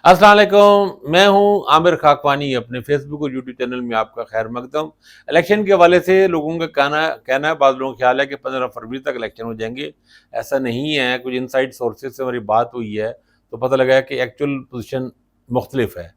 अस्सलाम वालेकुम, मैं हूं आमिर खाकवानी। अपने फेसबुक और यूट्यूब चैनल में आपका खैर मकदम। इलेक्शन के हवाले से लोगों का कहना है, बाद लोगों का ख्याल है कि 15 फरवरी तक इलेक्शन हो जाएंगे। ऐसा नहीं है। कुछ इनसाइड सोर्सेज से हमारी बात हुई है तो पता लगा है कि एक्चुअल पोजीशन मुख्तलिफ है।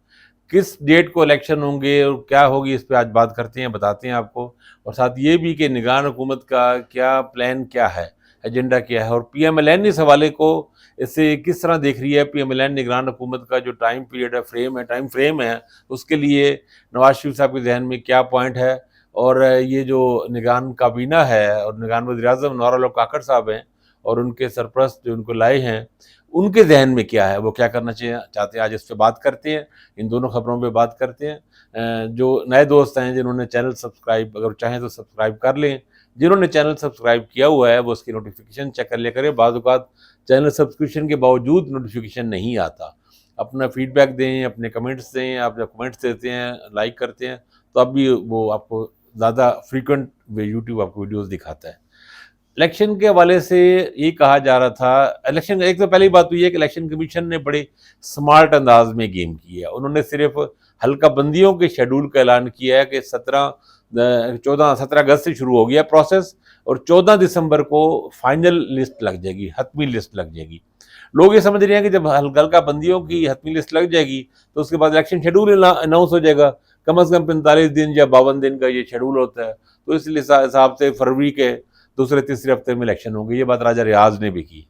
किस डेट को इलेक्शन होंगे और क्या होगी, इस पे आज बात करते हैं, बताते हैं आपको। और साथ ये भी कि निगरान हुकूमत का क्या प्लान, क्या है, एजेंडा क्या है, और पीएमएलएन इस हवाले को इससे किस तरह देख रही है। पीएमएलएन निगरान हुकूमत का जो टाइम पीरियड है, टाइम फ्रेम है, उसके लिए नवाज शरीफ साहब के जहन में क्या पॉइंट है। और ये जो निगरान काबीना है और निगरान वज़ीर-ए-आज़म नौरा काकड़ साहब हैं और उनके सरपरस्त जो उनको लाए हैं, उनके जहन में क्या है, वो क्या करना चाहते हैं, आज इस पे बात करते हैं। इन दोनों खबरों पे बात करते हैं। जो नए दोस्त हैं जिन्होंने चैनल सब्सक्राइब, अगर चाहें तो सब्सक्राइब कर लें। जिन्होंने चैनल सब्सक्राइब किया हुआ है वो उसकी नोटिफिकेशन चेक कर लिया करें। बाज़ औक़ात चैनल सब्सक्रिप्शन के बावजूद नोटिफिकेशन नहीं आता। अपना फीडबैक दें, अपने कमेंट्स दें। आप जब कमेंट्स देते हैं, लाइक करते हैं, तो अब भी वो आपको ज़्यादा फ्रीक्वेंट यूट्यूब आपको वीडियोज़ दिखाता है। इलेक्शन के हवाले से ये कहा जा रहा था, इलेक्शन एक तो पहली बात हुई है कि इलेक्शन कमीशन ने बड़े स्मार्ट अंदाज में गेम की है। उन्होंने सिर्फ हल्का बंदियों के शेड्यूल का ऐलान किया है कि 17 अगस्त से शुरू हो गया प्रोसेस और 14 दिसंबर को फाइनल लिस्ट लग जाएगी, हतमी लिस्ट लग जाएगी। लोग ये समझ रहे हैं कि जब हल्का बंदियों की हतमी लिस्ट लग जाएगी तो उसके बाद इलेक्शन शेड्यूल अनाउंस हो जाएगा। कम से कम 45 दिन या 52 दिन का ये शेड्यूल होता है। तो इसलिए हिसाब से फरवरी के दूसरे तीसरे हफ्ते में इलेक्शन होंगे। ये बात राजा रियाज ने भी की।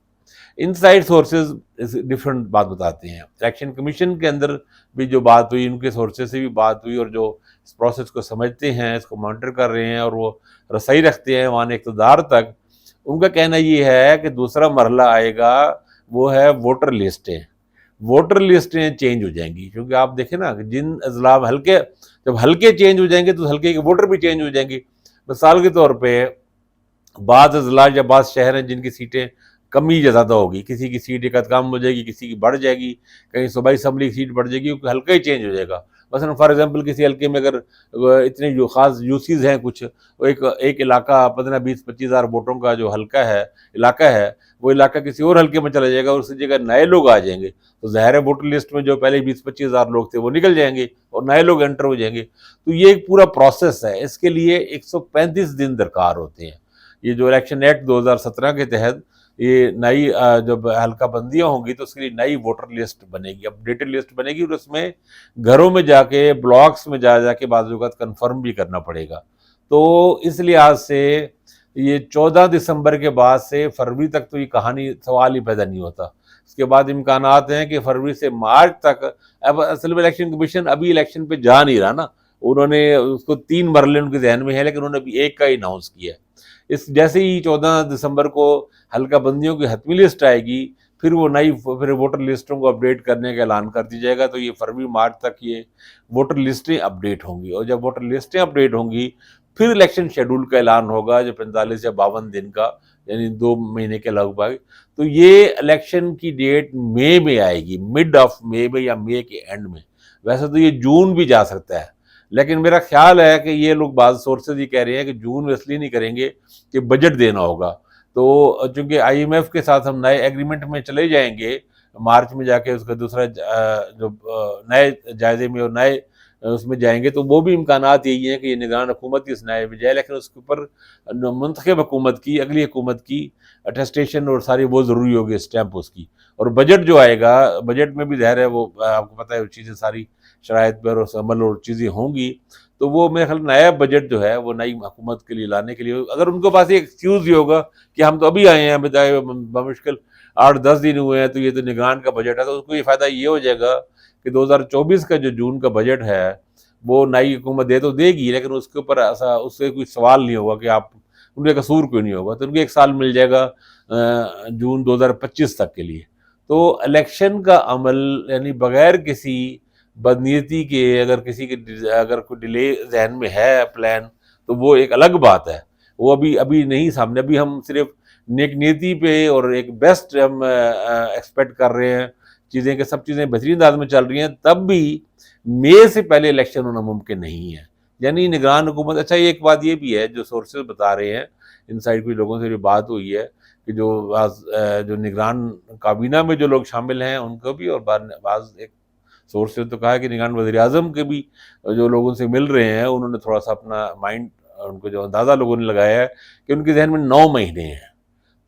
इनसाइड सोर्सेज डिफरेंट बात बताते हैं। इलेक्शन कमीशन के अंदर भी जो बात हुई, उनके सोर्सेज से भी बात हुई, और जो इस प्रोसेस को समझते हैं, इसको मॉनिटर कर रहे हैं और वो रसाई रखते हैं वहाँ इक़्तिदार तक, उनका कहना ये है कि दूसरा मरहला आएगा, वो है वोटर लिस्टें। वोटर लिस्टें चेंज हो जाएंगी, क्योंकि आप देखें ना, जिन अजला हल्के, जब हल्के चेंज हो जाएंगे तो हल्के के वोटर भी चेंज हो जाएंगे। मिसाल के तौर पर बाद अजला या बाद शहर हैं जिनकी सीटें कमी या ज़्यादा होगी, किसी की सीट एक कम हो जाएगी, किसी की बढ़ जाएगी, कहीं सूबाई असम्बली की सीट बढ़ जाएगी, क्योंकि हल्का ही चेंज हो जाएगा। मसलन फॉर एग्जांपल किसी हल्के में अगर इतने जो खास यूसीज हैं कुछ, वो एक इलाका 15-20-25 हज़ार वोटों का जो हल्का है, इलाका है, वो इलाका किसी और हल्के में चला जाएगा और उसी जगह नए लोग आ जाएंगे, तो ज़ाहिर है वोटर लिस्ट में जो पहले 20-25 हज़ार लोग थे वो निकल जाएंगे और नए लोग एंटर हो जाएंगे। तो ये एक पूरा प्रोसेस है। इसके लिए 135 दिन दरकार होते हैं। ये जो इलेक्शन एक्ट 2017 के तहत ये नई जब हल्का बंदियाँ होंगी तो उसके लिए नई वोटर लिस्ट बनेगी, अपडेटेड लिस्ट बनेगी, और उसमें घरों में जाके, ब्लॉक्स में जाके बाज़-औक़ात कन्फर्म भी करना पड़ेगा। तो इस लिहाज से ये 14 दिसंबर के बाद से फरवरी तक तो ये कहानी, सवाल ही पैदा नहीं होता। उसके बाद इम्कानात हैं कि फरवरी से मार्च तक। अब असल में इलेक्शन कमीशन अभी इलेक्शन पे जा नहीं रहा ना, उन्होंने उसको 3 मरहले उनके ज़हन में है, लेकिन उन्होंने अभी एक का ही अनाउंस किया है। इस जैसे ही 14 दिसंबर को हल्का बंदियों की हतमी लिस्ट आएगी, फिर फिर वोटर लिस्टों को अपडेट करने का ऐलान कर दिया जाएगा। तो ये फरवरी मार्च तक ये वोटर लिस्टें अपडेट होंगी, और जब वोटर लिस्टें अपडेट होंगी फिर इलेक्शन शेड्यूल का ऐलान होगा, जो 45 या 52 दिन का, यानी 2 महीने के लगभग। तो ये इलेक्शन की डेट मई में आएगी, मिड ऑफ मई में या मई के एंड में। वैसे तो ये जून भी जा सकता है, लेकिन मेरा ख्याल है कि ये लोग, बाज़ सोर्सेज ये कह रहे हैं कि जून में इसलिए नहीं करेंगे कि बजट देना होगा। तो चूँकि आईएमएफ के साथ हम नए एग्रीमेंट में चले जाएंगे मार्च में जाके, उसका दूसरा जो नए जायजे में और नए उसमें जाएंगे, तो वो भी इम्कानात यही हैं कि ये निगरान हुकूमत ही इस नए में जाए, लेकिन उसके ऊपर मुंतखब हुकूमत की, अगली हुकूमत की अटेस्टेशन और सारी वो ज़रूरी होगी, स्टैंप उसकी। और बजट जो आएगा, बजट में भी ज़ाहिर है वो आपको पता है वो चीज़ें सारी शराइत पर और अमल और चीज़ें होंगी। तो वो मेरे ख्याल नया बजट जो है वो नई हुकूमत के लिए लाने के लिए, अगर उनके पास एक एक्सक्यूज़ ये होगा कि हम तो अभी आए हैं, बताए बमुश्किल 8-10 दिन हुए हैं, तो ये तो निगरान का बजट है, तो उसको ये फ़ायदा ये हो जाएगा कि 2024 का जो जून का बजट है, वो नई हुकूमत दे तो देगी, लेकिन उसके ऊपर ऐसा उससे कोई सवाल नहीं होगा कि आप, उनका कसूर क्यों नहीं होगा। तो उनको 1 साल मिल जाएगा जून 2025 तक के लिए। तो इलेक्शन का अमल, यानी बगैर किसी बदनीयती के, अगर कोई डिले ज़हन में है प्लान, तो वो एक अलग बात है। वो अभी नहीं सामने। अभी हम सिर्फ नेक नीयती पे और एक बेस्ट हम एक्सपेक्ट कर रहे हैं चीज़ें, कि सब चीज़ें बेहतरीन अंदाज में चल रही हैं, तब भी मई से पहले इलेक्शन होना मुमकिन नहीं है। यानी निगरान हुकूमत, अच्छा एक बात ये भी है जो सोर्सेज बता रहे हैं, इनसाइड कुछ लोगों से भी बात हुई है कि जो निगरान काबीना में जो लोग शामिल हैं उनको भी, और बाज़ एक سورس نے تو کہا ہے کہ نگران وزیر اعظم کے بھی جو لوگوں سے مل رہے ہیں انہوں نے تھوڑا سا اپنا مائنڈ، ان کو جو اندازہ لوگوں نے لگایا ہے کہ ان کے ذہن میں 9 مہینے ہیں،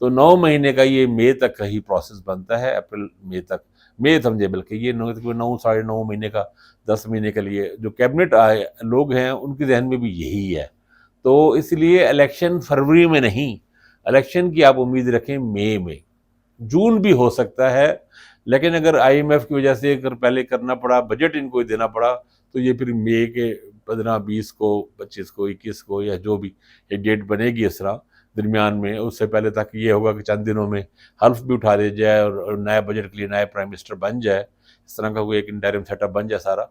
تو 9 مہینے کا یہ مئی تک کا ہی پروسیس بنتا ہے، اپریل مئی تک، مئی سمجھے بلکہ یہ 9 ساڑھے 9 مہینے کا 10 مہینے کے لیے جو کیبنٹ آئے لوگ ہیں ان کے ذہن میں بھی یہی ہے. تو اس لیے الیکشن فروری میں نہیں، الیکشن کی آپ امید رکھیں مئی میں، جون بھی ہو سکتا ہے، لیکن اگر آئی ایم ایف کی وجہ سے اگر پہلے کرنا پڑا، بجٹ ان کو دینا پڑا، تو یہ پھر مئی کے 15 20 کو 25 کو 21 کو یا جو بھی ایک ڈیٹ بنے گی اس طرح درمیان میں، اس سے پہلے تک یہ ہوگا کہ چند دنوں میں حلف بھی اٹھا دیا جائے اور نئے بجٹ کے لیے نئے پرائم منسٹر بن جائے، اس طرح کا کوئی ایک انٹرم سیٹ اپ بن جائے سارا،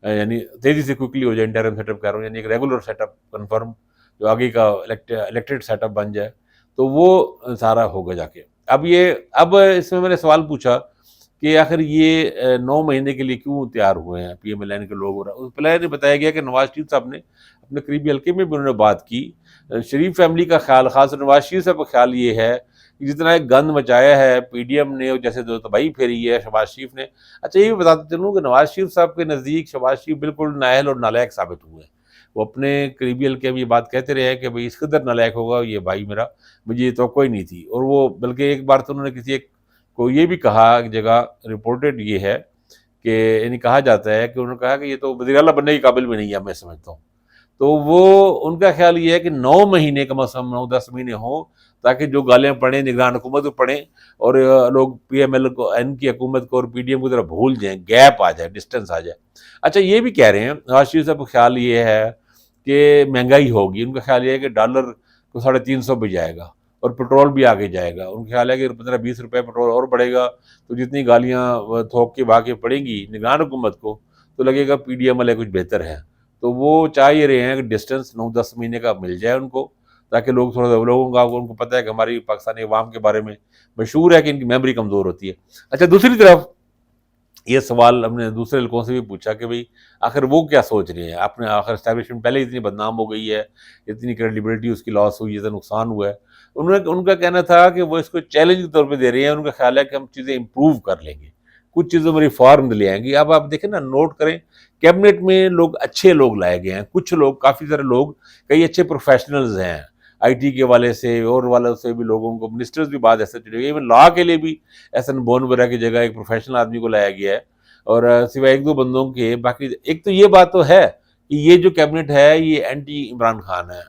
یعنی تیزی سے کوئکلی ہو جائے انٹرم سیٹ اپ کہہ رہا ہوں، یعنی ایک ریگولر سیٹ اپ کنفرم جو آگے کا الیکٹڈ سیٹ اپ بن جائے، تو وہ سارا ہوگا جا کے. اب اس میں نے سوال پوچھا کہ آخر یہ 9 مہینے کے لیے کیوں تیار ہوئے ہیں پی ایم ایل این کے لوگ. اس پلان نے بتایا گیا کہ نواز شریف صاحب نے اپنے قریبی حلقے میں بھی انہوں نے بات کی، شریف فیملی کا خیال، خاص نواز شریف صاحب کا خیال یہ ہے کہ جتنا ایک گند مچایا ہے پی ڈی ایم نے، جیسے جو تباہی پھیری ہے شہباز شریف نے. اچھا یہ بھی بتاتے چلوں کہ نواز شریف صاحب کے نزدیک شہباز شریف بالکل نااہل اور نالائق ثابت ہوئے ہیں. وہ اپنے قریبی حلقے میں یہ بات کہتے رہے ہیں کہ بھئی اس قدر نالائق ہوگا یہ بھائی میرا، مجھے یہ توقع ہی نہیں تھی. اور وہ بلکہ ایک بار تو انہوں نے کسی ایک کو یہ بھی کہا، ایک جگہ رپورٹڈ یہ ہے کہ یعنی کہا جاتا ہے کہ انہوں نے کہا کہ یہ تو وزیر اعلیٰ بننے کے قابل بھی نہیں ہے، میں سمجھتا ہوں. تو وہ ان کا خیال یہ ہے کہ 9 مہینے کم از کم 9-10 مہینے ہوں، تاکہ جو گالیاں پڑھیں نگران حکومت کو پڑھیں اور لوگ پی ایم ایل کو، این کی حکومت کو اور پی ڈی ایم کو ذرا بھول جائیں، گیپ آ جائے، ڈسٹنس آ جائے. اچھا یہ بھی کہہ رہے ہیں نواز شریف صاحب کا خیال یہ ہے کہ مہنگائی ہوگی. ان کا خیال یہ ہے کہ ڈالر کو 350 پہ جائے گا اور پٹرول بھی آگے جائے گا. ان کا خیال ہے کہ 15-20 روپے پٹرول اور بڑھے گا تو جتنی گالیاں تھوک کے بھاگے پڑیں گی نگران حکومت کو تو لگے گا پی ڈی ایم والے کچھ بہتر ہے. تو وہ چاہ یہ رہے ہیں کہ ڈسٹنس 9-10 مہینے کا مل جائے ان کو، تاکہ لوگ تھوڑا سا لوگوں کا، ان کو پتہ ہے کہ ہماری پاکستانی عوام کے بارے میں مشہور ہے کہ ان کی میموری کمزور ہوتی ہے. اچھا دوسری طرف یہ سوال ہم نے دوسرے لڑکوں سے بھی پوچھا کہ بھئی آخر وہ کیا سوچ رہے ہیں. آپ نے آخر اسٹیبلشمنٹ پہلے اتنی بدنام ہو گئی ہے، اتنی کریڈیبلٹی اس کی لاس ہوئی ہے، اتنا نقصان ہوا ہے. ان کا کہنا تھا کہ وہ اس کو چیلنج کے طور پہ دے رہے ہیں. ان کا خیال ہے کہ ہم چیزیں امپروو کر لیں گے، کچھ چیزوں میں ریفارم لے آئیں گے. اب آپ دیکھیں نا، نوٹ کریں کیبنٹ میں لوگ اچھے لوگ لائے گئے ہیں، کچھ لوگ، کافی سارے لوگ، کئی اچھے پروفیشنلز ہیں، آئی ٹی کے والے سے اور والوں سے بھی لوگوں کو، منسٹرز بھی بعد ایسے چلے گئے. ایون لا کے لیے بھی ایسن بونورا کی جگہ ایک پروفیشنل آدمی کو لایا گیا ہے. اور سوائے ایک دو بندوں کے باقی، ایک تو یہ بات تو ہے کہ یہ جو کیبنٹ ہے یہ اینٹی عمران خان ہے،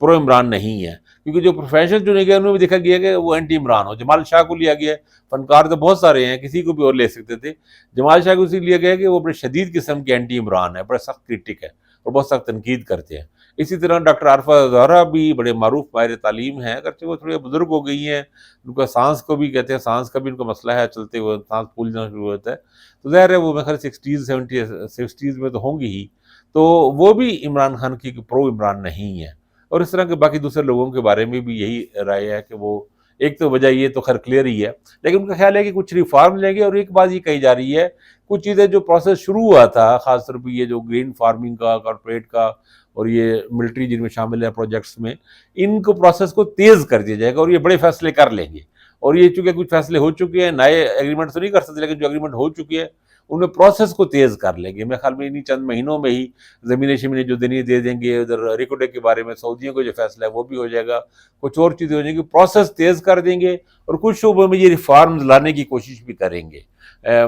پرو عمران نہیں ہے، کیونکہ جو پروفیشنل چنے گئے ان میں بھی دیکھا گیا کہ وہ اینٹی عمران ہو. جمال شاہ کو لیا گیا ہے، فنکار تو بہت سارے ہیں، کسی کو بھی اور لے سکتے تھے. جمال شاہ کو اسی لیا گیا کہ وہ بڑے شدید قسم کے اینٹی عمران ہے، بڑے سخت کرٹک ہے اور بہت سخت تنقید کرتے ہیں. اسی طرح ڈاکٹر عارفہ زہرا بھی بڑے معروف ماہر تعلیم ہیں، اگرچہ وہ تھوڑے بزرگ ہو گئی ہیں، ان کا سانس کو بھی کہتے ہیں، سانس کا بھی ان کا مسئلہ ہے، چلتے ہوئے سانس پھولنا شروع ہوتا ہے. تو ظاہر ہے وہ میرے خیال 60s میں تو ہوں گی ہی. تو وہ بھی عمران خان کی پرو عمران نہیں ہے. اور اس طرح کے باقی دوسرے لوگوں کے بارے میں بھی یہی رائے ہے کہ وہ، ایک تو وجہ یہ تو خیر کلیئر ہی ہے، لیکن ان کا خیال ہے کہ کچھ ریفارم لیں گے. اور ایک بات یہ کہی جا رہی ہے، کچھ چیزیں جو پروسیس شروع ہوا تھا، خاص طور پہ یہ جو گرین فارمنگ کا، کارپوریٹ کا اور یہ ملٹری جن میں شامل ہے پروجیکٹس میں، ان کو پروسیس کو تیز کر دیا جائے گا اور یہ بڑے فیصلے کر لیں گے. اور یہ چونکہ کچھ فیصلے ہو چکے ہیں، نئے ایگریمنٹ تو نہیں کر سکتے، لیکن جو ایگریمنٹ ہو چکی ہے ان میں پروسیس کو تیز کر لیں گے. میرے خیال میں انہیں چند مہینوں میں ہی زمینیں شمینیں جو دینی دے دیں گے. ادھر ریکوڈے کے بارے میں سعودیوں کو جو فیصلہ ہے وہ بھی ہو جائے گا، کچھ اور چیزیں ہو جائیں گی، پروسیس تیز کر دیں گے. اور کچھ شعبوں میں یہ ریفارمز لانے کی کوشش بھی کریں گے.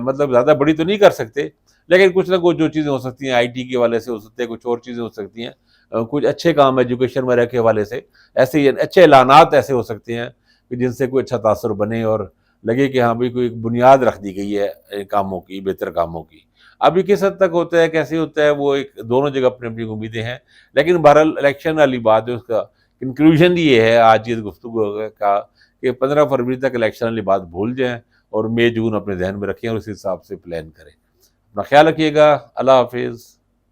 مطلب زیادہ بڑی تو نہیں کر سکتے، لیکن کچھ نہ کچھ جو چیزیں ہو سکتی ہیں آئی ٹی کے حوالے سے ہو سکتے ہیں، کچھ اور چیزیں ہو سکتی ہیں، کچھ اچھے کام ایجوکیشن وغیرہ کے حوالے سے، ایسے ہی اچھے اعلانات ایسے ہو سکتے ہیں کہ جن سے کوئی اچھا تاثر بنے اور لگے کہ ہاں بھئی کوئی ایک بنیاد رکھ دی گئی ہے کاموں کی، بہتر کاموں کی. ابھی کس حد تک ہوتا ہے، کیسے ہوتا ہے، وہ ایک دونوں جگہ اپنی اپنی امیدیں ہیں. لیکن بہرحال الیکشن والی بات ہے، اس کا کنکلوژن یہ ہے آج کی گفتگو کا کہ 15 فروری تک الیکشن والی بات بھول جائیں اور مئی جون اپنے ذہن میں رکھیں اور اس حساب سے پلان کریں. اپنا خیال رکھیے گا. اللہ حافظ.